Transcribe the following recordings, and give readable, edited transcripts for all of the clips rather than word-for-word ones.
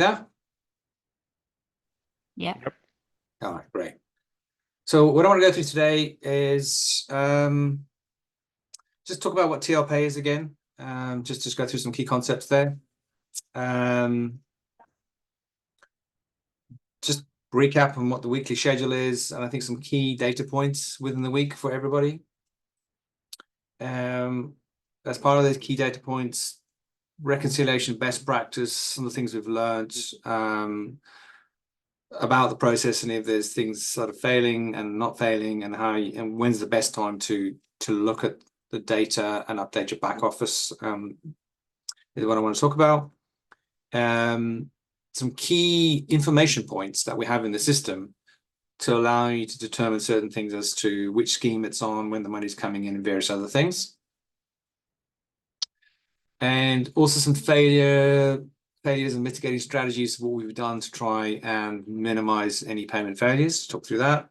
Yeah. Yeah. Yep. All right, great. So what I want to go through today is just talk about what TLPay is again. Just go through some key concepts there. Just recap on what the weekly schedule is, and I think some key data points within the week for everybody. As part of those key data points, reconciliation, best practice, some of the things we've learned about the process, and if there's things sort of failing and not failing, and how and when's the best time to look at the data and update your back office is what I want to talk about. Some key information points that we have in the system to allow you to determine certain things as to which scheme it's on, when the money's coming in, and various other things. And also some failures and mitigating strategies of what we've done to try and minimize any payment failures. Talk through that.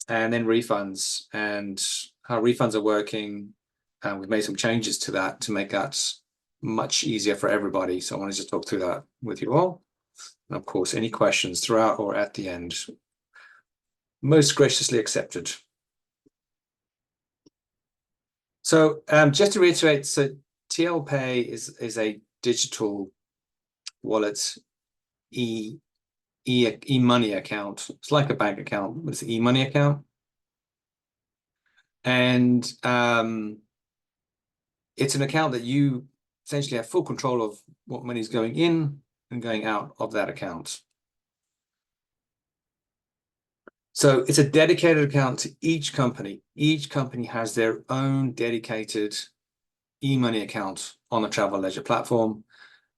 And then refunds and how refunds are working. And we've made some changes to that to make that much easier for everybody. So I want to just talk through that with you all. And of course, any questions throughout or at the end, most graciously accepted. So just to reiterate, so TLPay is a digital wallet e-money account. It's like a bank account, but it's an e-money account. And it's an account that you essentially have full control of what money is going in and going out of that account. So it's a dedicated account to each company. Each company has their own dedicated e-money account on the Travel Leisure platform.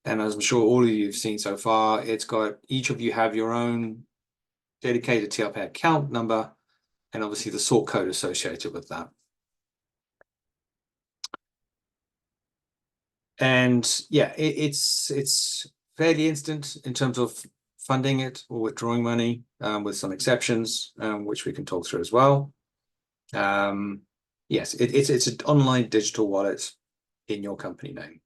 And as I'm sure all of you have seen so far, it's got, each of you have your own dedicated TLPay account number, and obviously the sort code associated with that. And yeah, it's fairly instant in terms of funding it or withdrawing money, with some exceptions, which we can talk through as well. Yes, it's an online digital wallet in your company name.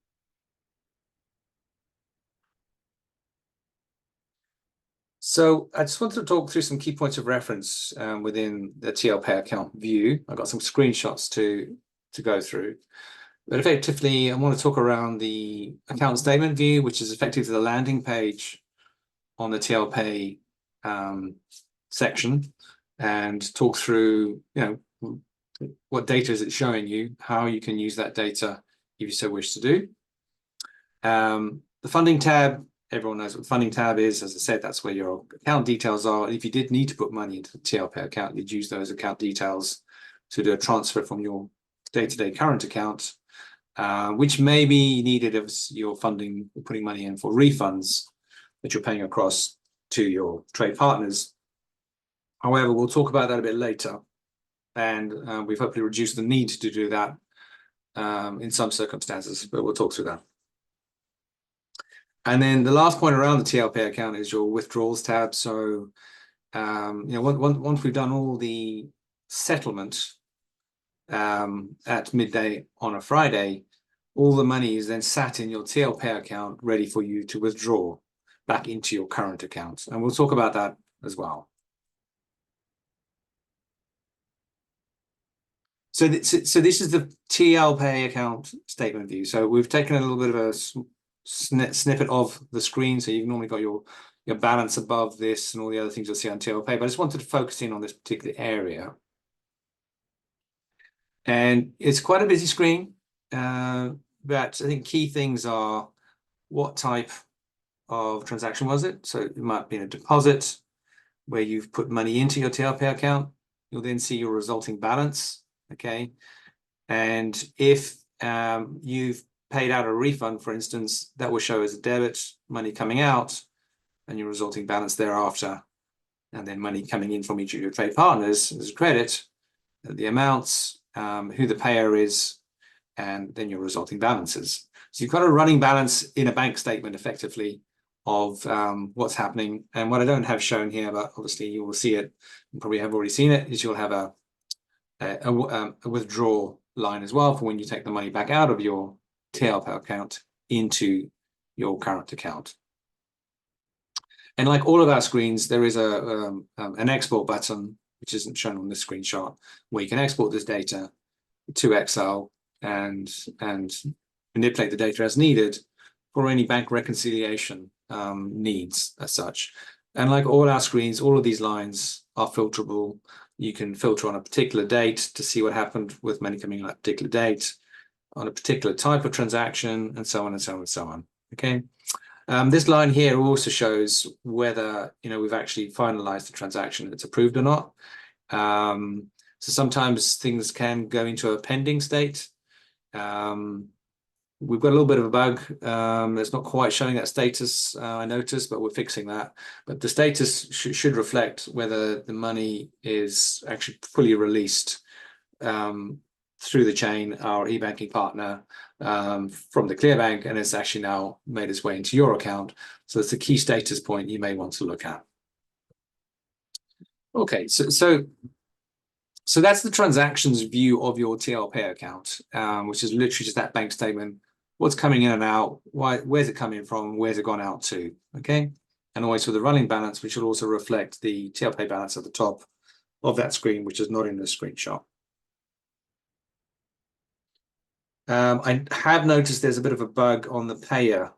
So I just wanted to talk through some key points of reference within the TLPay account view. I've got some screenshots to go through. But effectively, I want to talk around the account statement view, which is effectively the landing page on the TLPay section, and talk through, what data is it showing you, how you can use that data if you so wish to do. The funding tab, everyone knows what the funding tab is. As I said, that's where your account details are. And if you did need to put money into the TLPay account, you'd use those account details to do a transfer from your day-to-day current account, which may be needed if you're putting money in for refunds that you're paying across to your trade partners. However, we'll talk about that a bit later. And we've hopefully reduced the need to do that in some circumstances, but we'll talk through that. And then the last point around the TLPay account is your withdrawals tab. So, once we've done all the settlement at midday on a Friday, all the money is then sat in your TLPay account ready for you to withdraw back into your current account. And we'll talk about that as well. So this is the TLPay account statement view. So we've taken a little bit of a snippet of the screen. So you've normally got your balance above this and all the other things you'll see on TLPay, but I just wanted to focus in on this particular area. And it's quite a busy screen, but I think key things are what type of transaction was it? So it might be a deposit where you've put money into your TLPay account. You'll then see your resulting balance. Okay. And if you've paid out a refund, for instance, that will show as a debit, money coming out, and your resulting balance thereafter. And then money coming in from each of your trade partners as a credit, the amounts, who the payer is, and then your resulting balances. So you've got a running balance in a bank statement effectively of what's happening. And what I don't have shown here, but obviously you will see it, you probably have already seen it, is you'll have a withdrawal line as well for when you take the money back out of your TLPay account into your current account. And like all of our screens, there is an export button, which isn't shown on this screenshot, where you can export this data to Excel and manipulate the data as needed for any bank reconciliation needs as such. And like all our screens, all of these lines are filterable. You can filter on a particular date to see what happened with money coming on a particular date, on a particular type of transaction, and so on and so on and so on. Okay. This line here also shows whether we've actually finalized the transaction, it's approved or not. So sometimes things can go into a pending state. We've got a little bit of a bug. It's not quite showing that status, I noticed, but we're fixing that. But the status should reflect whether the money is actually fully released through the chain, our e-banking partner, from the ClearBank, and it's actually now made its way into your account. So it's a key status point you may want to look at. Okay, so that's the transactions view of your TLPay account, which is literally just that bank statement. What's coming in and out? Where's it coming from? Where's it gone out to? Okay, and always with the running balance, which will also reflect the TLPay balance at the top of that screen, which is not in the screenshot. I have noticed there's a bit of a bug on the payer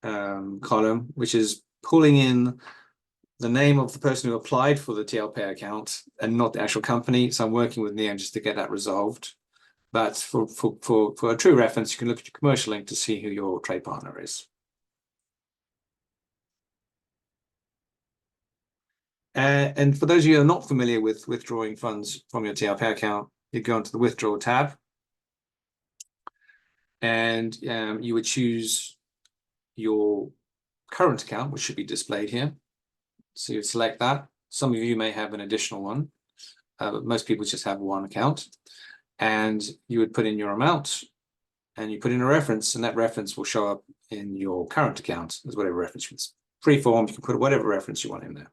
column, which is pulling in the name of the person who applied for the TLPay account and not the actual company. So I'm working with Neon just to get that resolved. But for a true reference, you can look at your commercial link to see who your trade partner is. And for those of you who are not familiar with withdrawing funds from your TLPay account, you go into the Withdraw tab, and you would choose your current account, which should be displayed here. So you select that. Some of you may have an additional one, but most people just have one account. And you would put in your amount, and you put in a reference, and that reference will show up in your current account as whatever reference it's free form. You can put whatever reference you want in there.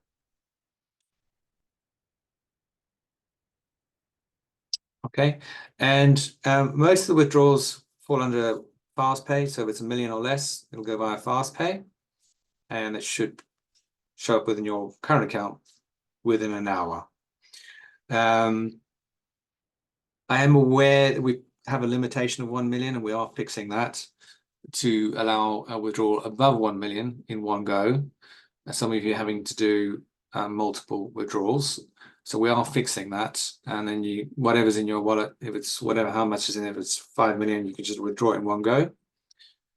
Okay, and most of the withdrawals fall under FastPay. So if it's $1 million or less, it'll go via FastPay, and it should show up within your current account within an hour. I am aware that we have a limitation of 1 million, and we are fixing that to allow a withdrawal above 1 million in one go. Some of you are having to do multiple withdrawals. So we are fixing that, and then whatever's in your wallet, if it's how much is in it, if it's 5 million, you can just withdraw it in one go.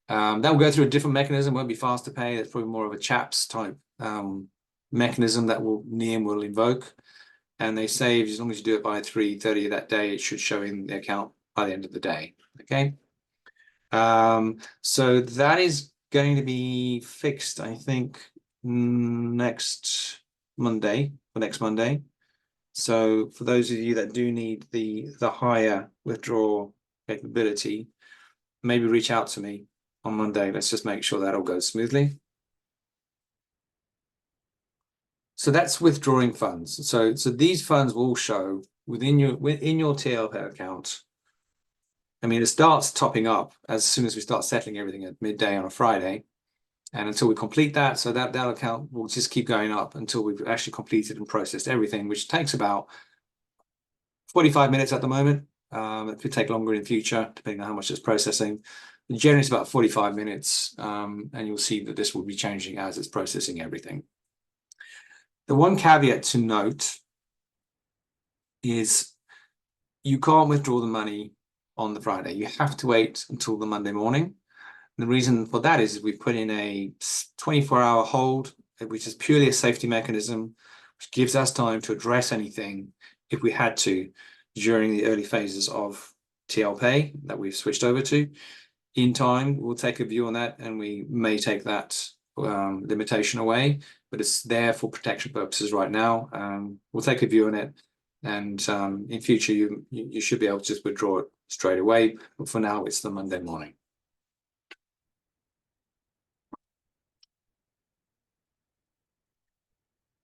That will go through a different mechanism, won't be FastPay. It's probably more of a CHAPS type mechanism that Neon will invoke. And they say as long as you do it by 3:30 that day, it should show in the account by the end of the day. Okay. So that is going to be fixed, I think, next Monday. So for those of you that do need the higher withdrawal capability, maybe reach out to me on Monday. Let's just make sure that all goes smoothly. So that's withdrawing funds. So these funds will show within your TLPay account. I mean, it starts topping up as soon as we start settling everything at midday on a Friday. And until we complete that, so that account will just keep going up until we've actually completed and processed everything, which takes about 45 minutes at the moment. It could take longer in future, depending on how much it's processing. Generally, it's about 45 minutes, and you'll see that this will be changing as it's processing everything. The one caveat to note is you can't withdraw the money on the Friday. You have to wait until the Monday morning. And the reason for that is we've put in a 24-hour hold, which is purely a safety mechanism, which gives us time to address anything if we had to during the early phases of TLPay that we've switched over to. In time, we'll take a view on that, and we may take that limitation away, but it's there for protection purposes right now. We'll take a view on it, and in future you should be able to just withdraw it straight away. But for now, it's the Monday morning.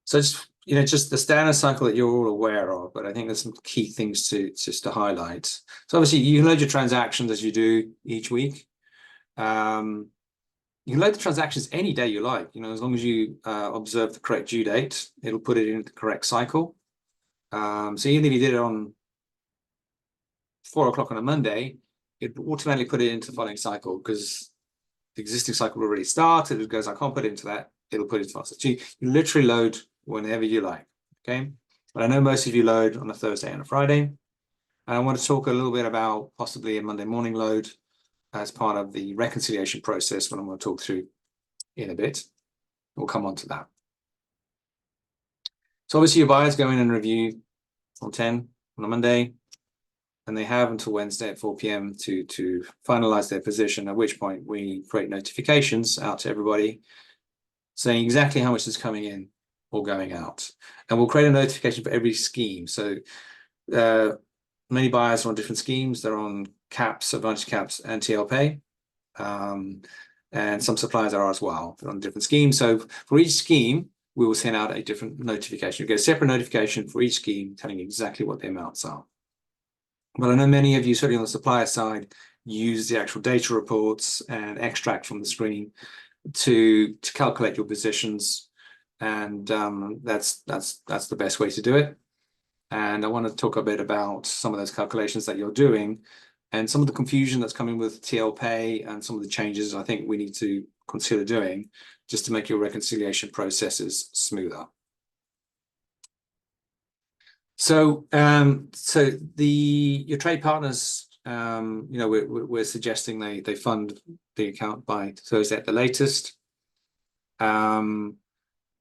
So it's just the standard cycle that you're all aware of, but I think there's some key things to highlight. So obviously you can load your transactions as you do each week. You can load the transactions any day you like, as long as you observe the correct due date, it'll put it into the correct cycle. So even if you did it on 4 o'clock on a Monday, it automatically put it into the following cycle because the existing cycle will already started. It goes, I can't put it into that. It'll put it faster. So you literally load whenever you like. Okay. But I know most of you load on a Thursday and a Friday. And I want to talk a little bit about possibly a Monday morning load as part of the reconciliation process, what I'm going to talk through in a bit. We'll come on to that. So obviously your buyers go in and review on 10 on a Monday, and they have until Wednesday at 4 p.m. to finalize their position, at which point we create notifications out to everybody saying exactly how much is coming in or going out. And we'll create a notification for every scheme. So many buyers are on different schemes. They're on caps, advantage caps, and TL Pay. And some suppliers are as well on different schemes. So for each scheme, we will send out a different notification. You get a separate notification for each scheme telling you exactly what the amounts are. But I know many of you, certainly on the supplier side, use the actual data reports and extract from the screen to calculate your positions, and that's the best way to do it. And I want to talk a bit about some of those calculations that you're doing and some of the confusion that's coming with TL Pay and some of the changes I think we need to consider doing just to make your reconciliation processes smoother. So, your trade partners, we're suggesting they fund the account by Thursday at the latest.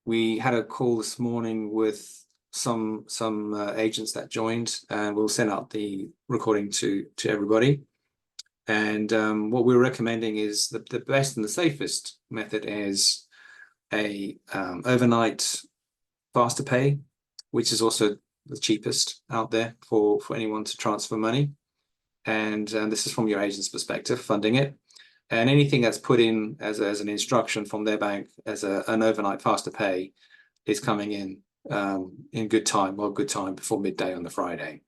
We had a call this morning with some agents that joined, and we'll send out the recording to everybody. And what we're recommending is the best and the safest method is a overnight faster pay, which is also the cheapest out there for anyone to transfer money. And this is from your agent's perspective, funding it. And anything that's put in as an instruction from their bank as an overnight faster pay is coming in good time before midday on the Friday.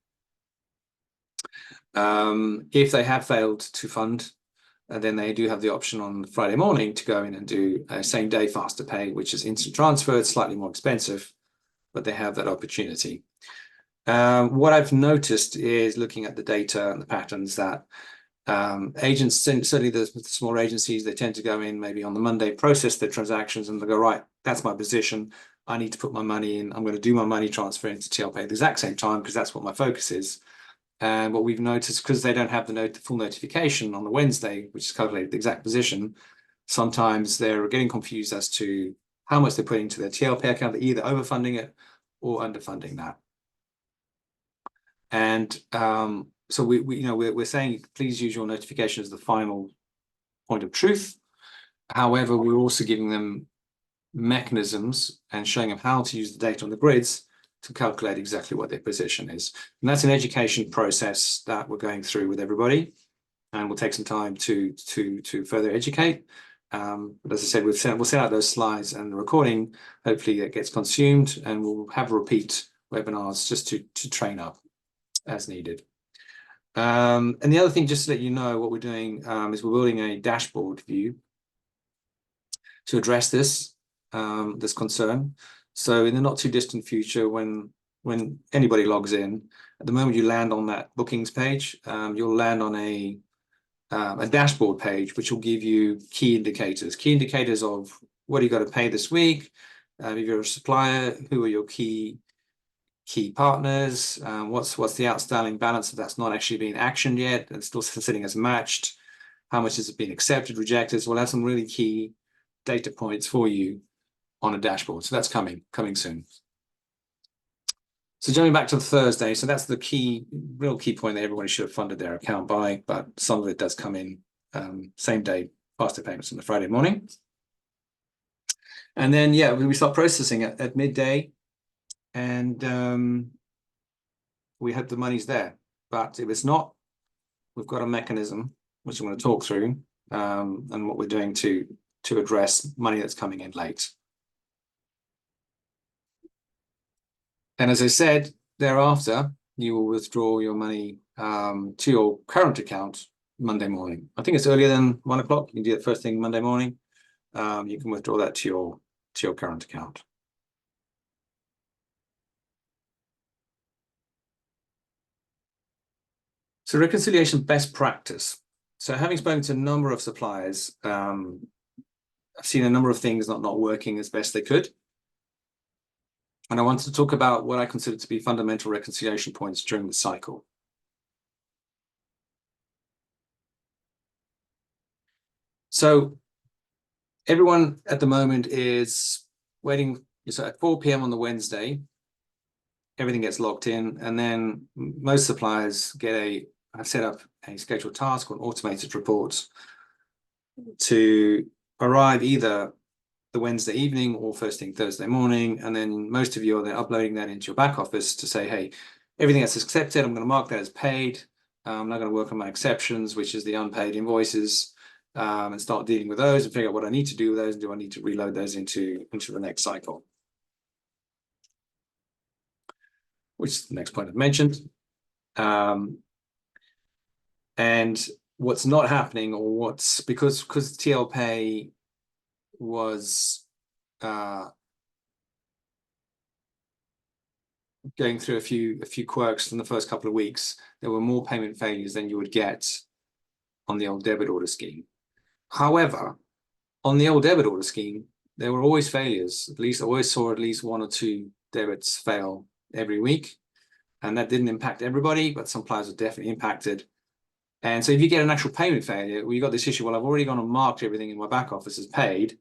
If they have failed to fund, then they do have the option on Friday morning to go in and do a same day faster pay, which is instant transfer. It's slightly more expensive, but they have that opportunity. What I've noticed is looking at the data and the patterns that agents, certainly the smaller agencies, they tend to go in maybe on the Monday, process their transactions, and they go, right, that's my position. I need to put my money in. I'm going to do my money transfer into TL Pay at the exact same time because that's what my focus is. And what we've noticed, because they don't have the full notification on the Wednesday, which is calculated the exact position, sometimes they're getting confused as to how much they're putting into their TL Pay account. They're either overfunding it or underfunding that. And so we're saying please use your notification as the final point of truth. However, we're also giving them mechanisms and showing them how to use the data on the grids to calculate exactly what their position is. And that's an education process that we're going through with everybody, and we'll take some time to further educate. But as I said, we'll send out those slides and the recording. Hopefully it gets consumed, and we'll have repeat webinars just to train up as needed. And the other thing, just to let you know, what we're doing is we're building a dashboard view to address this concern. So in the not too distant future, when anybody logs in, at the moment you land on that bookings page, you'll land on a dashboard page, which will give you key indicators of what you got to pay this week. If you're a supplier, who are your key partners, what's the outstanding balance if that's not actually being actioned yet and still sitting as matched, how much has it been accepted, rejected. So we'll have some really key data points for you on a dashboard. So that's coming soon. So jumping back to the Thursday, so that's the real key point that everybody should have funded their account by, but some of it does come in same day faster payments on the Friday morning. And then we start processing at midday. And we hope the money's there. But if it's not, we've got a mechanism, which I'm going to talk through, and what we're doing to address money that's coming in late. And as I said, thereafter, you will withdraw your money to your current account Monday morning. I think it's earlier than 1 o'clock. You can do it first thing Monday morning. you can withdraw that to your current account. So reconciliation best practice. So having spoken to a number of suppliers, I've seen a number of things not working as best they could. And I wanted to talk about what I consider to be fundamental reconciliation points during the cycle. So everyone at the moment is waiting. So at 4 p.m. on the Wednesday, everything gets locked in, and then most suppliers have set up a scheduled task or an automated report to arrive either the Wednesday evening or first thing Thursday morning. And then most of you are then uploading that into your back office to say, hey, everything that's accepted, I'm going to mark that as paid. I'm now going to work on my exceptions, which is the unpaid invoices, and start dealing with those and figure out what I need to do with those. And do I need to reload those into the next cycle? Which is the next point I've mentioned. And what's not happening, or what's because TL Pay was going through a few quirks in the first couple of weeks, there were more payment failures than you would get on the old debit order scheme. However, on the old debit order scheme, there were always failures. At least I always saw at least 1 or 2 debits fail every week. And that didn't impact everybody, but some suppliers were definitely impacted. And so if you get an actual payment failure, well, you got this issue, well, I've already gone and marked everything in my back office as paid.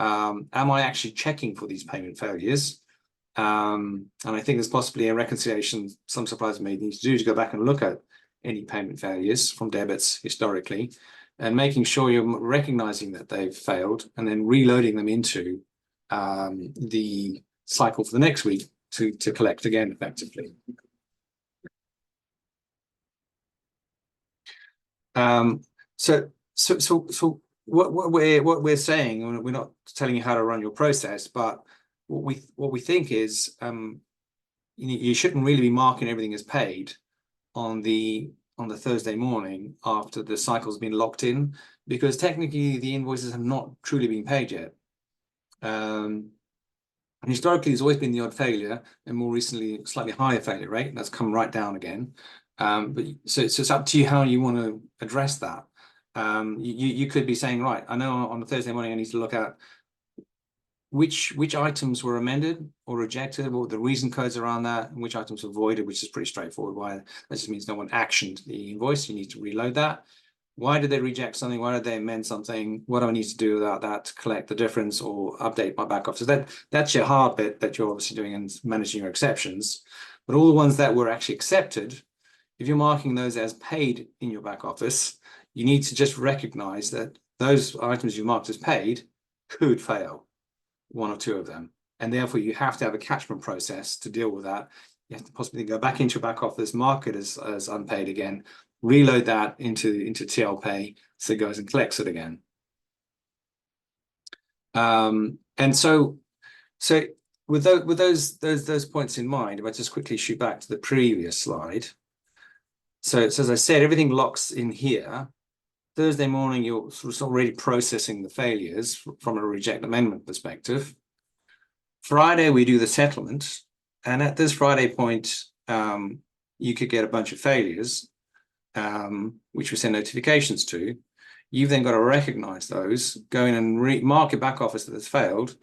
Am I actually checking for these payment failures? And I think there's possibly a reconciliation some suppliers may need to do to go back and look at any payment failures from debits historically, and making sure you're recognizing that they've failed and then reloading them into the cycle for the next week to collect again effectively. So what we're saying, we're not telling you how to run your process, but what we think is you shouldn't really be marking everything as paid on the Thursday morning after the cycle's been locked in, because technically the invoices have not truly been paid yet. And historically, there's always been the odd failure, and more recently, slightly higher failure rate. That's come right down again. But so it's up to you how you want to address that. You could be saying, right, I know on a Thursday morning I need to look at which items were amended or rejected, what the reason codes around that, and which items were voided, which is pretty straightforward. Why that just means no one actioned the invoice. You need to reload that. Why did they reject something? Why did they amend something? What do I need to do about that to collect the difference or update my back office? So that's your hard bit that you're obviously doing and managing your exceptions. But all the ones that were actually accepted, if you're marking those as paid in your back office, you need to just recognize that those items you marked as paid could fail, 1 or 2 of them. And therefore you have to have a catchment process to deal with that. You have to possibly go back into your back office, mark it as unpaid again, reload that into TL Pay so it goes and collects it again. And so with those points in mind, if I just quickly shoot back to the previous slide. So as I said, everything locks in here. Thursday morning, you're sort of already processing the failures from a reject amendment perspective. Friday, we do the settlement. And at this Friday point, you could get a bunch of failures, which we send notifications to. You've then got to recognize those, go in and mark your back office that has failed,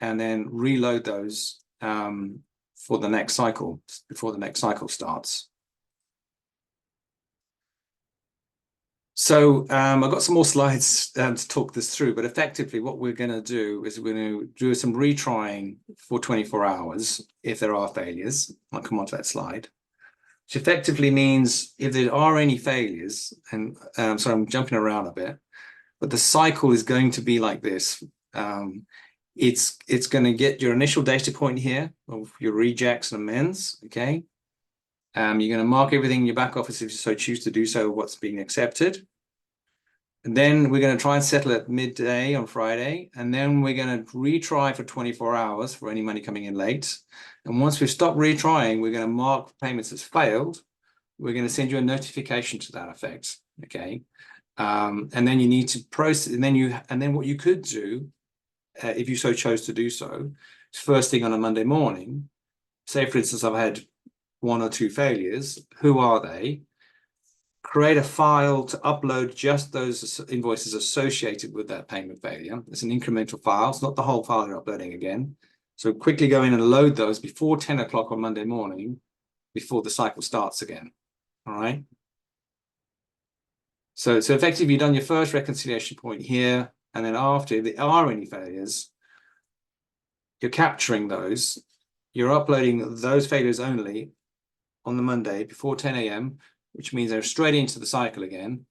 and then reload those for the next cycle, before the next cycle starts. So I've got some more slides to talk this through, but effectively what we're going to do is we're going to do some retrying for 24 hours if there are failures. I'll come on to that slide, which effectively means if there are any failures, and so I'm jumping around a bit, but the cycle is going to be like this. It's going to get your initial data point here of your rejects and amends, okay? You're going to mark everything in your back office if you so choose to do so, what's being accepted. And then we're going to try and settle at midday on Friday. And then we're going to retry for 24 hours for any money coming in late. And once we've stopped retrying, we're going to mark payments as failed. We're going to send you a notification to that effect, okay? And then you need to process, and then what you could do if you so chose to do so, first thing on a Monday morning. Say, for instance, I've had 1 or 2 failures. Who are they? Create a file to upload just those invoices associated with that payment failure. It's an incremental file. It's not the whole file you're uploading again. So quickly go in and load those before 10 o'clock on Monday morning, before the cycle starts again. All right. So effectively, you've done your first reconciliation point here. And then after, if there are any failures, you're capturing those. You're uploading those failures only on the Monday before 10 a.m., which means they're straight into the cycle again.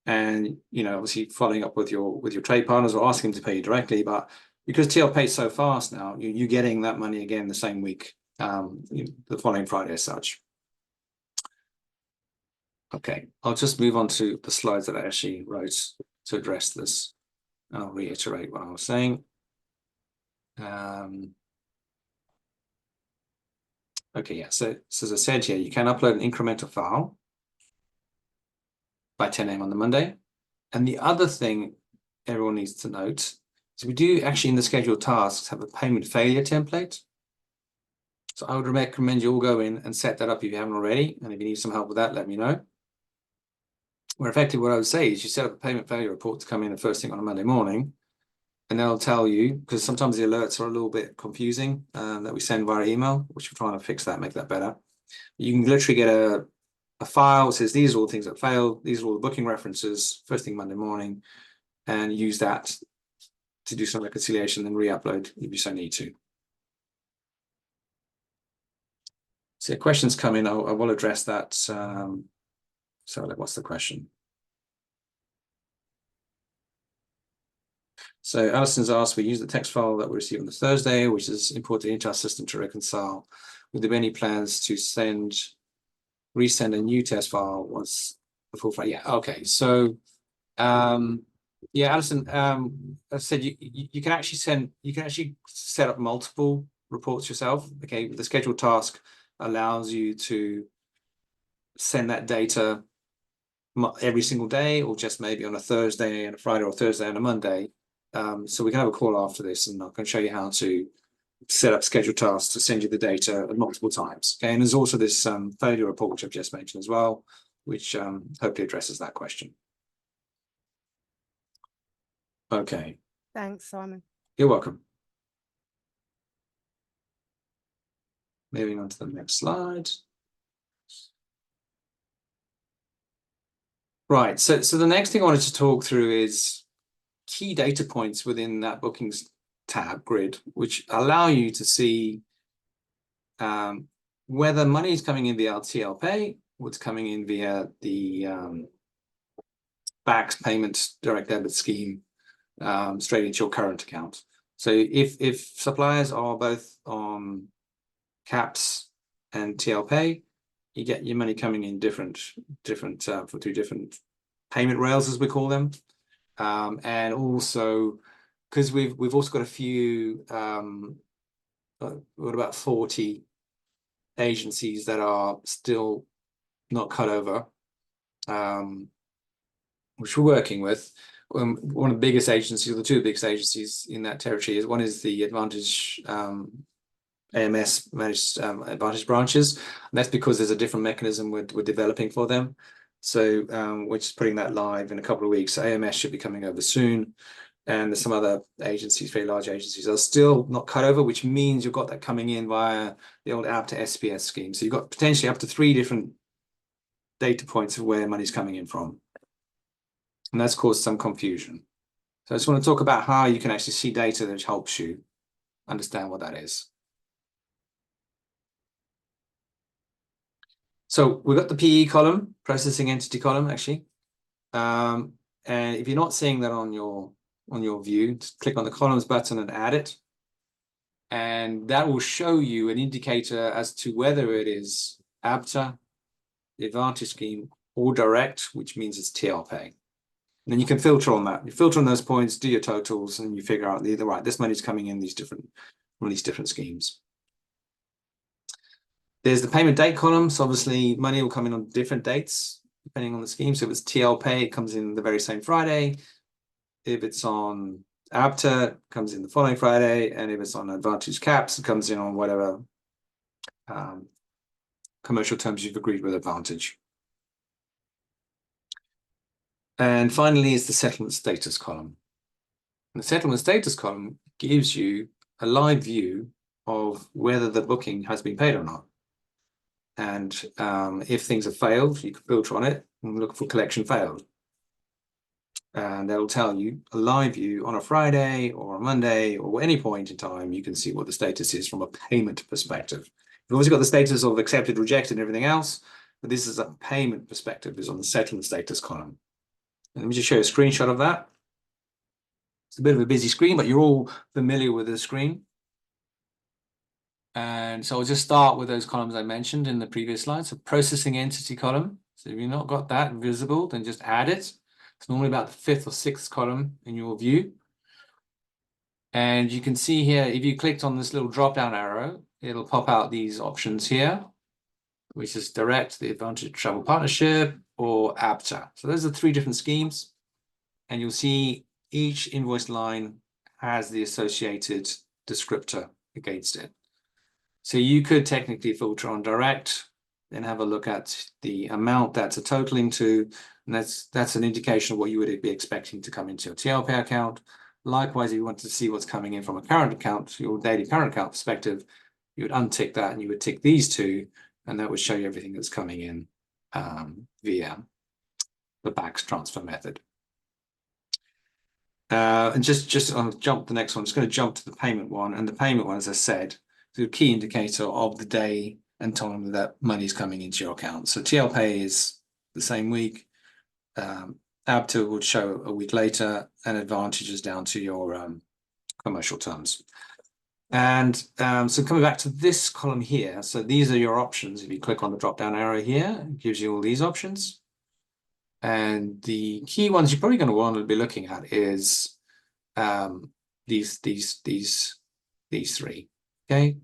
And, you know, obviously following up with your trade partners or asking them to pay you directly. But because TL pays so fast now, you're getting that money again the same week, the following Friday as such. Okay, I'll just move on to the slides that I actually wrote to address this. And I'll reiterate what I was saying. Okay, yeah, so as I said here, you can upload an incremental file by 10 a.m. on the Monday. And the other thing everyone needs to note is we do actually in the scheduled tasks have a payment failure template. So I would recommend you all go in and set that up if you haven't already. And if you need some help with that, let me know. Where effectively what I would say is you set up a payment failure report to come in the first thing on a Monday morning. And they'll tell you, because sometimes the alerts are a little bit confusing that we send via email, which we're trying to fix that, make that better. You can literally get a file that says these are all the things that failed, these are all the booking references, first thing Monday morning, and use that to do some reconciliation and re-upload if you so need to. So questions come in, I will address that. So what's the question? So Alison's asked, we use the text file that we received on the Thursday, which is imported into our system to reconcile. Would there be any plans to resend a new test file once the full file? Yeah, okay. So yeah, Alison, I said you can actually set up multiple reports yourself. Okay, the scheduled task allows you to send that data every single day, or just maybe on a Thursday and a Friday, or Thursday and a Monday. So we can have a call after this, and I can show you how to set up scheduled tasks to send you the data multiple times. Okay, and there's also this failure report, which I've just mentioned as well, which hopefully addresses that question. Okay. Thanks, Simon. You're welcome. Moving on to the next slide. Right, so the next thing I wanted to talk through is key data points within that bookings tab grid, which allow you to see whether money is coming in via TL Pay, what's coming in via the BACS payment direct debit scheme straight into your current account. So if suppliers are both on CAPS and TL Pay, you get your money coming in different through different payment rails, as we call them. And also, because we've also got a few, what about 40 agencies that are still not cut over, which we're working with. One of the biggest agencies, or the two biggest agencies in that territory, is one is the Advantage AMS managed Advantage branches. And that's because there's a different mechanism we're developing for them. So we're just putting that live in a couple of weeks. AMS should be coming over soon. And there's some other agencies, very large agencies, are still not cut over, which means you've got that coming in via the old app to SPS scheme. So you've got potentially up to 3 different data points of where money's coming in from. And that's caused some confusion. So I just want to talk about how you can actually see data that helps you understand what that is. So we've got the PE column, processing entity column, actually. And if you're not seeing that on your view, just click on the columns button and add it. And that will show you an indicator as to whether it is ABTA, the Advantage scheme, or direct, which means it's TL Pay. And then you can filter on that. You filter on those points, do your totals, and you figure out right, this money's coming in from these different schemes. There's the payment date column. So obviously money will come in on different dates, depending on the scheme. So if it's TL Pay, it comes in the very same Friday. If it's on ABTA comes in the following Friday, and if it's on Advantage Caps, it comes in on whatever commercial terms you've agreed with Advantage. And finally is the settlement status column. And the settlement status column gives you a live view of whether the booking has been paid or not. And if things have failed, you can filter on it and look for collection failed. And that'll tell you a live view on a Friday or a Monday or any point in time. You can see what the status is from a payment perspective. You've obviously got the status of accepted, rejected, and everything else, but this is a payment perspective, is on the settlement status column. And let me just show you a screenshot of that. It's a bit of a busy screen, but you're all familiar with the screen. And so I'll just start with those columns I mentioned in the previous slide. So processing entity column. So if you've not got that visible, then just add it. It's normally about the 5th or 6th column in your view. And you can see here, if you clicked on this little drop-down arrow, it'll pop out these options here, which is direct, the Advantage Travel Partnership, or ABTA. So those are 3 different schemes. And you'll see each invoice line has the associated descriptor against it. So you could technically filter on direct, then have a look at the amount that's a totaling to, and that's an indication of what you would be expecting to come into your TLP account. Likewise, if you want to see what's coming in from a current account, your daily current account perspective, you would untick that and you would tick these 2, and that would show you everything that's coming in via the BACS transfer method. And just I'll jump the next one. I'm just going to jump to the payment one, and the payment one, as I said, is a key indicator of the day and time that money is coming into your account. So TLPay is the same week. ABTA would show a week later, and Advantage is down to your commercial terms. And so coming back to this column here, so these are your options. If you click on the drop-down arrow here, it gives you all these options. And the key ones you're probably going to want to be looking at is these 3. Okay,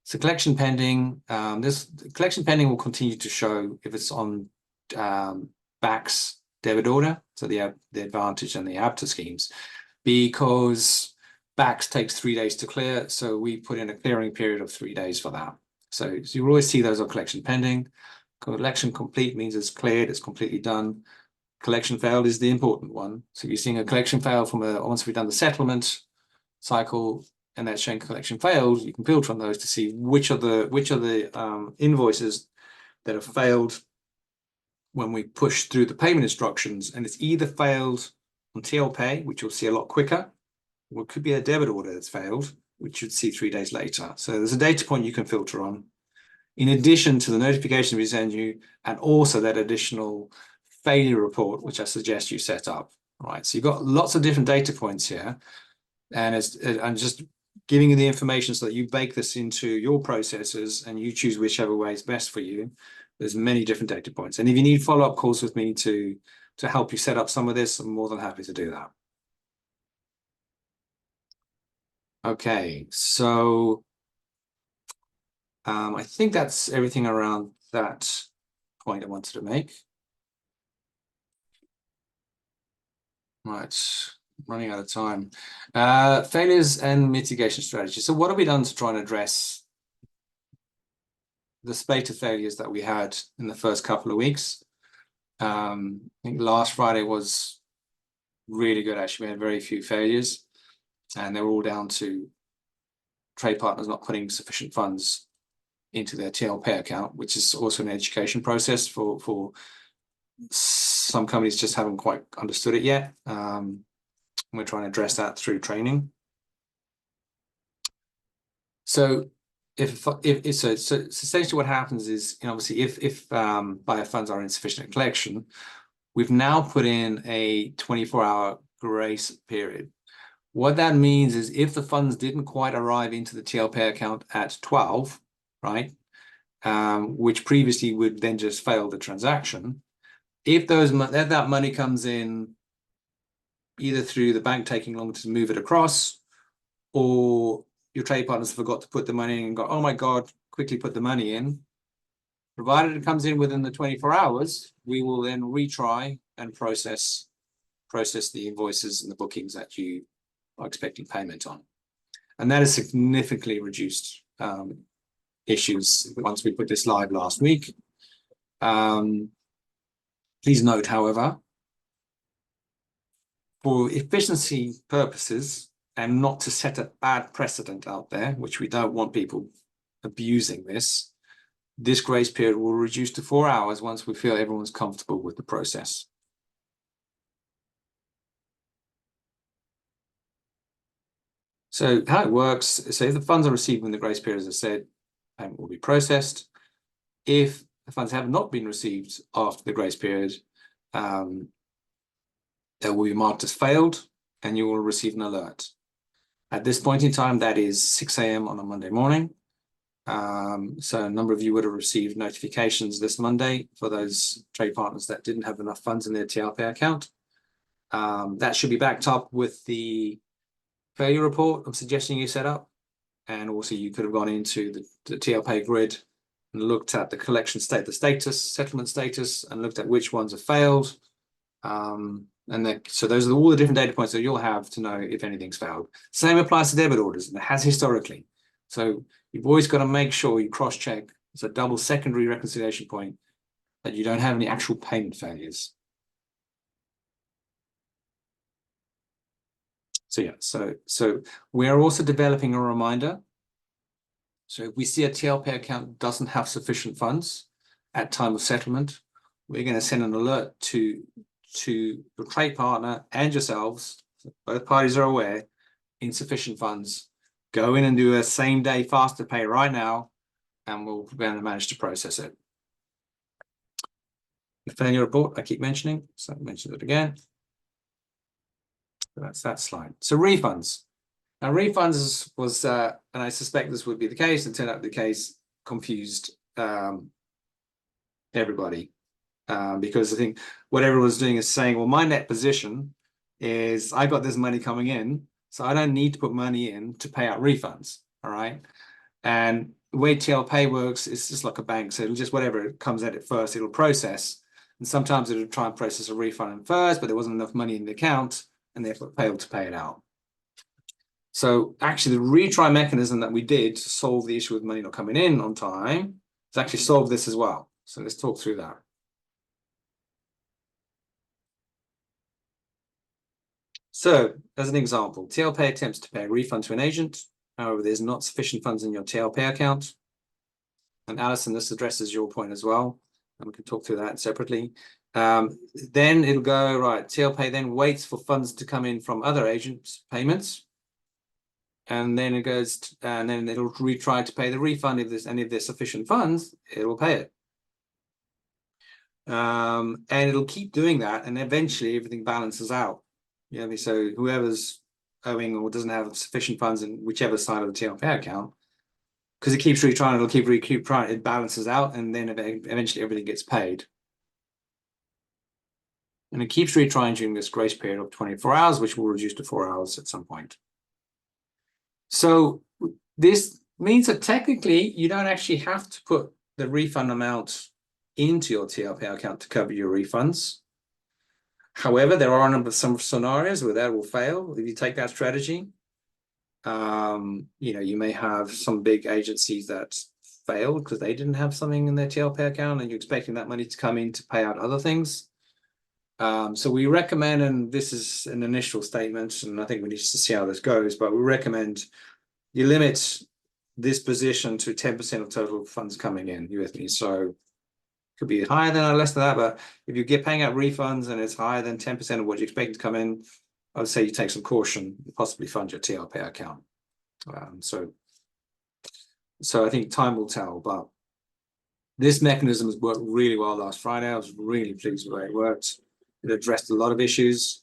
so collection pending. This collection pending will continue to show if it's on BACS debit order, so the Advantage and the ABTA schemes, because BACS takes 3 days to clear, so we put in a clearing period of 3 days for that. So you'll always see those on collection pending. Collection complete means it's cleared, it's completely done. Collection failed is the important one. So you're seeing a collection fail from once we've done the settlement cycle, and that's showing collection failed, you can filter on those to see which are the invoices that have failed when we push through the payment instructions, and it's either failed on TLPay, which you'll see a lot quicker, or it could be a debit order that's failed, which you'd see 3 days later. So there's a data point you can filter on, in addition to the notification we send you, and also that additional failure report, which I suggest you set up. Right, so you've got lots of different data points here, and I'm just giving you the information so that you bake this into your processes and you choose whichever way is best for you. There's many different data points, and if you need follow-up calls with me to help you set up some of this, I'm more than happy to do that. Okay, so I think that's everything around that point I wanted to make. Right, running out of time. Failures and mitigation strategies. So what have we done to try and address the spate of failures that we had in the first couple of weeks? I think last Friday was really good, actually. We had very few failures, and they were all down to trade partners not putting sufficient funds into their TLPay account, which is also an education process for some companies just haven't quite understood it yet. We're trying to address that through training. So so essentially what happens is, obviously if buyer funds are insufficient in collection, we've now put in a 24-hour grace period. What that means is if the funds didn't quite arrive into the TLPay account at 12, right, which previously would then just fail the transaction, if that money comes in either through the bank taking longer to move it across, or your trade partners forgot to put the money in and go, oh my God, quickly put the money in. Provided it comes in within the 24 hours, we will then retry and process the invoices and the bookings that you are expecting payment on. And that has significantly reduced issues once we put this live last week. Please note, however, for efficiency purposes and not to set a bad precedent out there, which we don't want people abusing this grace period will reduce to 4 hours once we feel everyone's comfortable with the process. So how it works, so if the funds are received in the grace period, as I said, payment will be processed. If the funds have not been received after the grace period, they will be marked as failed and you will receive an alert. At this point in time, that is 6 a.m. on a Monday morning. So a number of you would have received notifications this Monday for those trade partners that didn't have enough funds in their TLP account. That should be backed up with the failure report I'm suggesting you set up. And also you could have gone into the TLP grid and looked at the collection state, the status, settlement status, and looked at which ones have failed. So those are all the different data points that you'll have to know if anything's failed. Same applies to debit orders, and it has historically. So you've always got to make sure you cross-check. It's a double secondary reconciliation point that you don't have any actual payment failures. So yeah, so we are also developing a reminder. So if we see a TLP account doesn't have sufficient funds at time of settlement, we're going to send an alert to your trade partner and yourselves, so both parties are aware, insufficient funds. Go in and do a same day faster pay right now, and we'll be able to manage to process it. The failure report I keep mentioning, so I mentioned it again. So that's that slide. So refunds. Now refunds was, and I suspect this would be the case, and turned out to be the case, confused everybody. Because I think what everyone's doing is saying, well, my net position is I got this money coming in, so I don't need to put money in to pay out refunds, all right? And the way TLPay works, it's just like a bank, so it'll just whatever it comes at it first, it'll process. And sometimes it'll try and process a refund first, but there wasn't enough money in the account, and therefore failed to pay it out. So actually the retry mechanism that we did to solve the issue with money not coming in on time has actually solved this as well. So let's talk through that. So, as an example, TLPay attempts to pay a refund to an agent. However, there's not sufficient funds in your TLPay account. And Alison, this addresses your point as well. And we can talk through that separately. Then it'll go, right, TLPay then waits for funds to come in from other agents' payments. And then it goes, and then it'll retry to pay the refund. If there's any of their sufficient funds, it will pay it. And it'll keep doing that. And eventually everything balances out. Yeah, so whoever's owing or doesn't have sufficient funds in whichever side of the TLPay account, because it keeps retrying, it'll keep trying, it balances out, and then eventually everything gets paid. And it keeps retrying during this grace period of 24 hours, which will reduce to 4 hours at some point. So this means that technically you don't actually have to put the refund amount into your TLPay account to cover your refunds. However, there are a number of some scenarios where that will fail if you take that strategy. You may have some big agencies that failed because they didn't have something in their TLPay account, and you're expecting that money to come in to pay out other things. So we recommend, and this is an initial statement, and I think we need to see how this goes, but we recommend you limit this position to 10% of total funds coming in. You with me? So could be higher than or less than that, but if you get paying out refunds and it's higher than 10% of what you expect to come in, I would say you take some caution, possibly fund your TLPay account. So I think time will tell, but this mechanism has worked really well last Friday. I was really pleased with the way it worked. It addressed a lot of issues,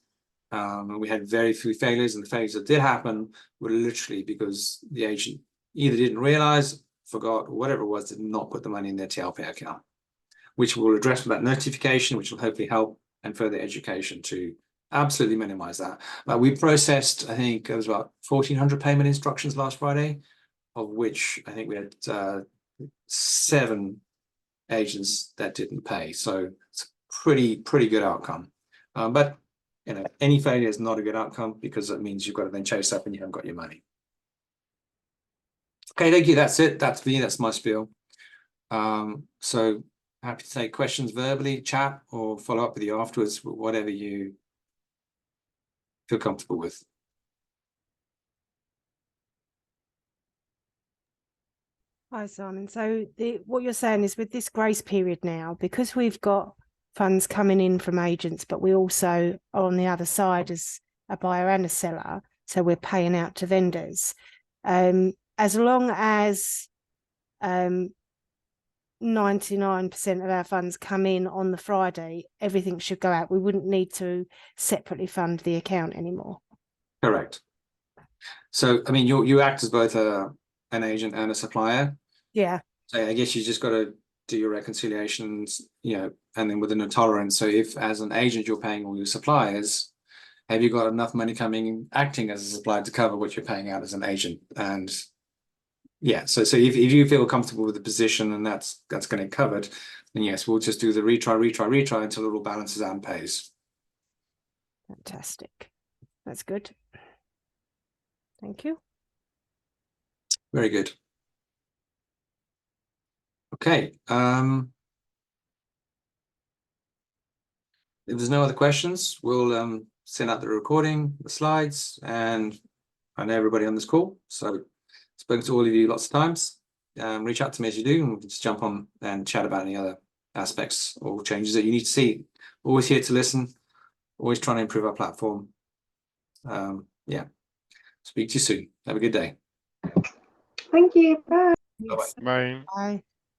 and we had very few failures, and the failures that did happen were literally because the agent either didn't realize, forgot, or whatever it was, did not put the money in their TLPay account, which we'll address with that notification, which will hopefully help and further education to absolutely minimize that. We processed, I think it was about 1,400 payment instructions last Friday, of which I think we had 7 agents that didn't pay. So it's a pretty good outcome. But any failure is not a good outcome, because it means you've got to then chase up and you haven't got your money. Okay, thank you. That's it. That's me. That's my spiel. So happy to take questions verbally, chat, or follow up with you afterwards, whatever you feel comfortable with. Hi, Simon. So what you're saying is, with this grace period now, because we've got funds coming in from agents, but we also are on the other side as a buyer and a seller, so we're paying out to vendors. As long as 99% of our funds come in on the Friday, everything should go out. We wouldn't need to separately fund the account anymore. Correct. So, I mean, you act as both an agent and a supplier. Yeah. So I guess you just got to do your reconciliations, and then within a tolerance. So if as an agent you're paying all your suppliers, have you got enough money coming acting as a supplier to cover what you're paying out as an agent? And yeah, so if you feel comfortable with the position and that's going to cover it, then yes, we'll just do the retry until it all balances out and pays. Fantastic. That's good. Thank you. Very good. Okay. If there's no other questions, we'll send out the recording, the slides, and I know everybody on this call. So spoken to all of you lots of times. Reach out to me as you do, and we can just jump on and chat about any other aspects or changes that you need to see. Always here to listen, always trying to improve our platform. Yeah. Speak to you soon. Have a good day. Thank you. Bye. Yes. Bye. Bye.